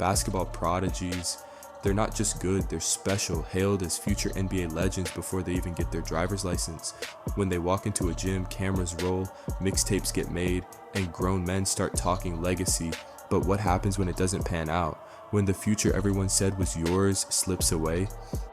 basketball prodigies. They're not just good, they're special, hailed as future NBA legends before they even get their driver's license. When they walk into a gym, cameras roll, mixtapes get made, and grown men start talking legacy. But what happens when it doesn't pan out? When the future everyone said was yours slips away?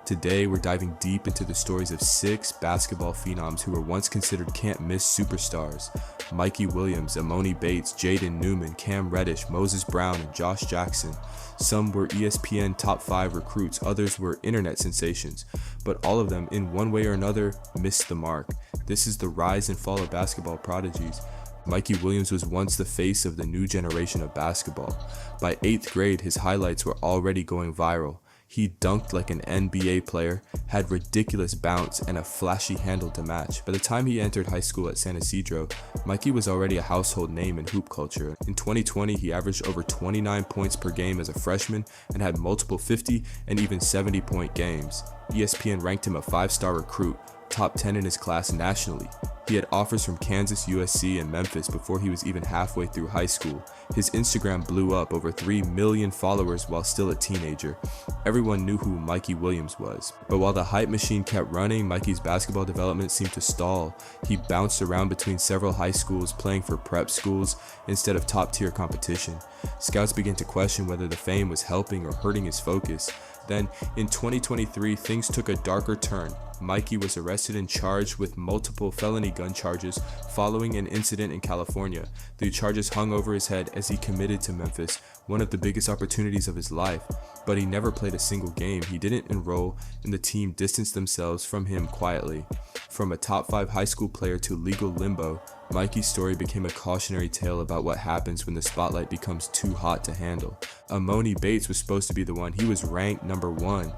Today, we're diving deep into the stories of 6 basketball phenoms who were once considered can't-miss superstars. Mikey Williams, Amoni Bates, Jaden Newman, Cam Reddish, Moses Brown, and Josh Jackson. Some were ESPN top 5 recruits, others were internet sensations, but all of them, in one way or another, missed the mark. This is the rise and fall of basketball prodigies. Mikey Williams was once the face of the new generation of basketball. By 8th grade, his highlights were already going viral. He dunked like an NBA player, had ridiculous bounce, and a flashy handle to match. By the time he entered high school at San Isidro, Mikey was already a household name in hoop culture. In 2020, he averaged over 29 points per game as a freshman and had multiple 50 and even 70-point games. ESPN ranked him a 5-star recruit, top 10 in his class nationally. He had offers from Kansas, USC, and Memphis before he was even halfway through high school. His Instagram blew up, over 3 million followers while still a teenager. Everyone knew who Mikey Williams was. But while the hype machine kept running, Mikey's basketball development seemed to stall. He bounced around between several high schools, playing for prep schools instead of top-tier competition. Scouts began to question whether the fame was helping or hurting his focus. Then, in 2023, things took a darker turn. Mikey was arrested and charged with multiple felony gun charges following an incident in California. The charges hung over his head as he committed to Memphis, one of the biggest opportunities of his life. But he never played a single game. He didn't enroll, and the team distanced themselves from him quietly. From a top 5 high school player to legal limbo, Mikey's story became a cautionary tale about what happens when the spotlight becomes too hot to handle. Amoni Bates was supposed to be the one. He was ranked number 1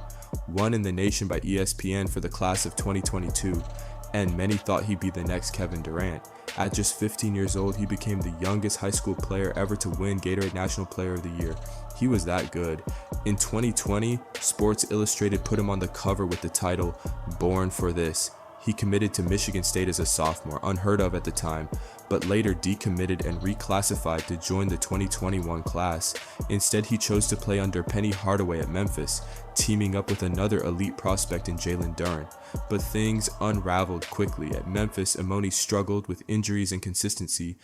in the nation by ESPN for the class of 2022, and many thought he'd be the next Kevin Durant. At just 15 years old, he became the youngest high school player ever to win Gatorade National Player of the Year. He was that good. In 2020, Sports Illustrated put him on the cover with the title, "Born for This." He committed to Michigan State as a sophomore, unheard of at the time, but later decommitted and reclassified to join the 2021 class. Instead, he chose to play under Penny Hardaway at Memphis, teaming up with another elite prospect in Jalen Duren. But things unraveled quickly. At Memphis, Amoni struggled with injuries and consistency.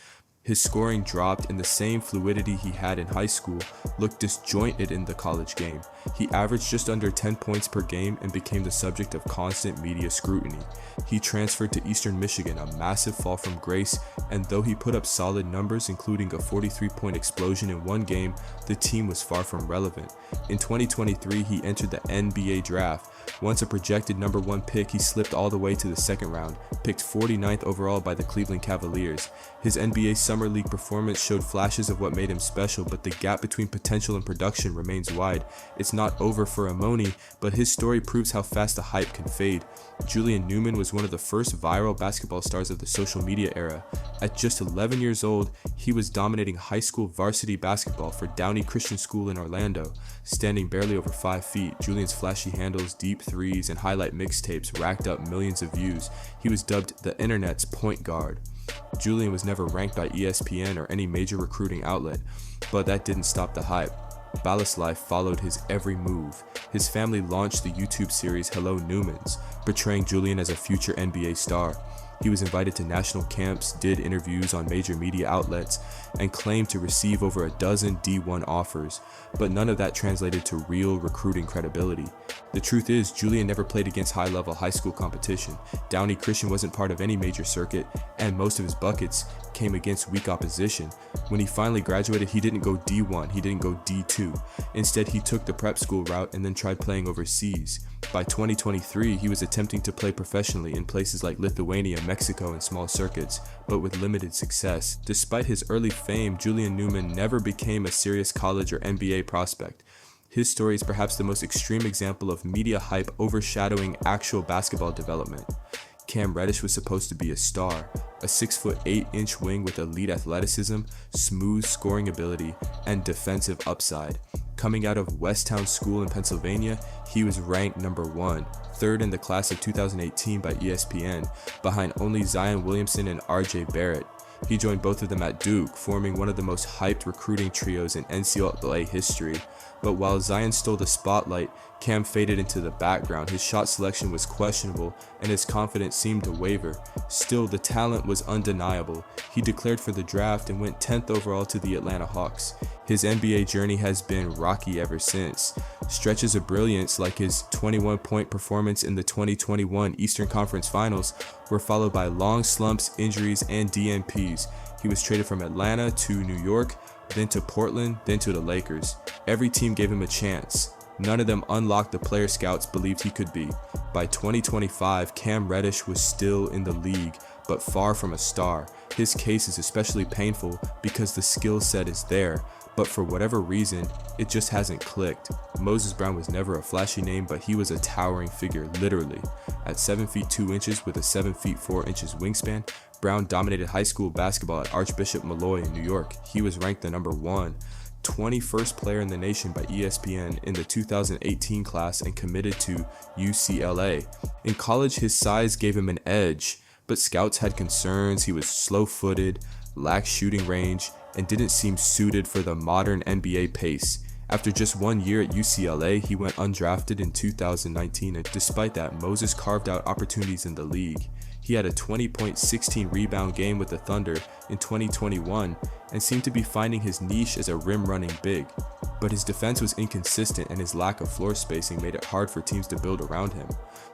His scoring dropped, and the same fluidity he had in high school looked disjointed in the college game. He averaged just under 10 points per game and became the subject of constant media scrutiny. He transferred to Eastern Michigan, a massive fall from grace, and though he put up solid numbers, including a 43-point explosion in one game, the team was far from relevant. In 2023, he entered the NBA draft. Once a projected number 1 pick, he slipped all the way to the second round, picked 49th overall by the Cleveland Cavaliers. His NBA Summer League performance showed flashes of what made him special, but the gap between potential and production remains wide. It's not over for Amoni, but his story proves how fast the hype can fade. Julian Newman was one of the first viral basketball stars of the social media era. At just 11 years old, he was dominating high school varsity basketball for Downey Christian School in Orlando. Standing barely over 5 feet, Julian's flashy handles, deep threes, and highlight mixtapes racked up millions of views. He was dubbed the internet's point guard. Julian was never ranked by ESPN or any major recruiting outlet, but that didn't stop the hype. Ballast Life followed his every move. His family launched the YouTube series Hello Newmans, portraying Julian as a future NBA star. He was invited to national camps, did interviews on major media outlets, and claimed to receive over a dozen D1 offers, but none of that translated to real recruiting credibility. The truth is, Julian never played against high-level high school competition. Downey Christian wasn't part of any major circuit, and most of his buckets came against weak opposition. When he finally graduated, he didn't go D1, he didn't go D2. Instead, he took the prep school route and then tried playing overseas. By 2023, he was attempting to play professionally in places like Lithuania, Mexico, and small circuits, but with limited success. Despite his early fame, Julian Newman never became a serious college or NBA prospect. His story is perhaps the most extreme example of media hype overshadowing actual basketball development. Cam Reddish was supposed to be a star, a 6'8" wing with elite athleticism, smooth scoring ability, and defensive upside. Coming out of Westtown School in Pennsylvania, he was ranked number 1, third in the class of 2018 by ESPN, behind only Zion Williamson and RJ Barrett. He joined both of them at Duke, forming one of the most hyped recruiting trios in NCAA history. But while Zion stole the spotlight, Cam faded into the background. His shot selection was questionable, and his confidence seemed to waver. Still, the talent was undeniable. He declared for the draft and went 10th overall to the Atlanta Hawks. His NBA journey has been rocky ever since. Stretches of brilliance like his 21-point performance in the 2021 Eastern Conference Finals were followed by long slumps, injuries, and DNPs. He was traded from Atlanta to New York, then to Portland, then to the Lakers. Every team gave him a chance. None of them unlocked the player scouts believed he could be. By 2025, Cam Reddish was still in the league, but far from a star. His case is especially painful because the skill set is there, but for whatever reason, it just hasn't clicked. Moses Brown was never a flashy name, but he was a towering figure, literally. At 7 feet 2 inches with a 7 feet 4 inches wingspan, Brown dominated high school basketball at Archbishop Malloy in New York. He was ranked the number 21st player in the nation by ESPN in the 2018 class and committed to UCLA. In college, his size gave him an edge, but scouts had concerns. He was slow-footed, lacked shooting range, and didn't seem suited for the modern NBA pace. After just 1 year at UCLA, he went undrafted in 2019, and despite that, Moses carved out opportunities in the league. He had a 20-point, 16-rebound game with the Thunder in 2021 and seemed to be finding his niche as a rim-running big. But his defense was inconsistent, and his lack of floor spacing made it hard for teams to build around him.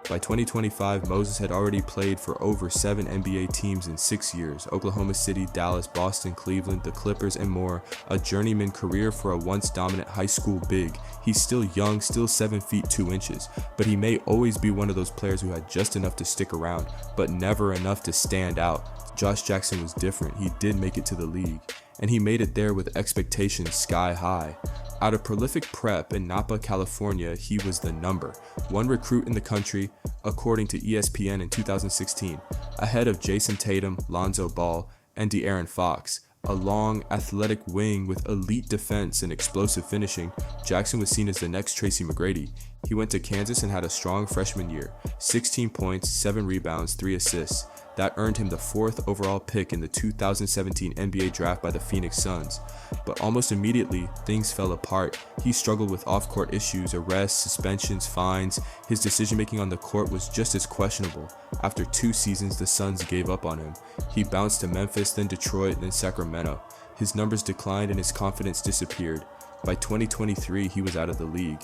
By 2025, Moses had already played for over 7 NBA teams in 6 years: Oklahoma City, Dallas, Boston, Cleveland, the Clippers, and more. A journeyman career for a once dominant high school big. He's still young, still 7 feet 2 inches, but he may always be one of those players who had just enough to stick around, but never enough to stand out. Josh Jackson was different. He did make it to the league, and he made it there with expectations sky high. Out of prolific prep in Napa, California, he was the number 1 recruit in the country, according to ESPN in 2016, ahead of Jason Tatum, Lonzo Ball, and De'Aaron Fox. A long, athletic wing with elite defense and explosive finishing, Jackson was seen as the next Tracy McGrady. He went to Kansas and had a strong freshman year: 16 points, 7 rebounds, 3 assists. That earned him the 4th overall pick in the 2017 NBA draft by the Phoenix Suns. But almost immediately, things fell apart. He struggled with off-court issues, arrests, suspensions, fines. His decision-making on the court was just as questionable. After 2 seasons, the Suns gave up on him. He bounced to Memphis, then Detroit, then Sacramento. His numbers declined and his confidence disappeared. By 2023, he was out of the league.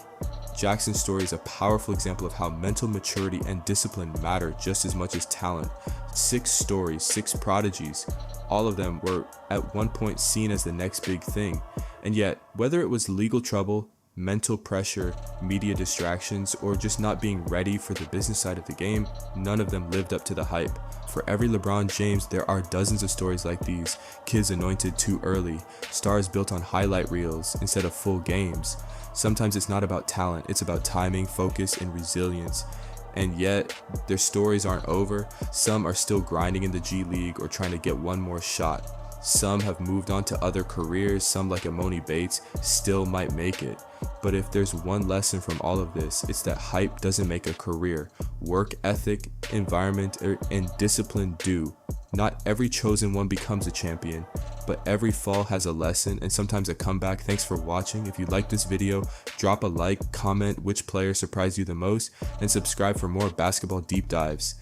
Jackson's story is a powerful example of how mental maturity and discipline matter just as much as talent. 6 stories, 6 prodigies. All of them were at one point seen as the next big thing. And yet, whether it was legal trouble, mental pressure, media distractions, or just not being ready for the business side of the game, none of them lived up to the hype. For every LeBron James, there are dozens of stories like these. Kids anointed too early, stars built on highlight reels instead of full games. Sometimes it's not about talent, it's about timing, focus, and resilience. And yet, their stories aren't over. Some are still grinding in the G League or trying to get one more shot. Some have moved on to other careers. Some, like Amoni Bates, still might make it. But if there's one lesson from all of this, it's that hype doesn't make a career. Work ethic, environment, and discipline do. Not every chosen one becomes a champion, but every fall has a lesson and sometimes a comeback. Thanks for watching. If you like this video, drop a like, comment which player surprised you the most, and subscribe for more basketball deep dives.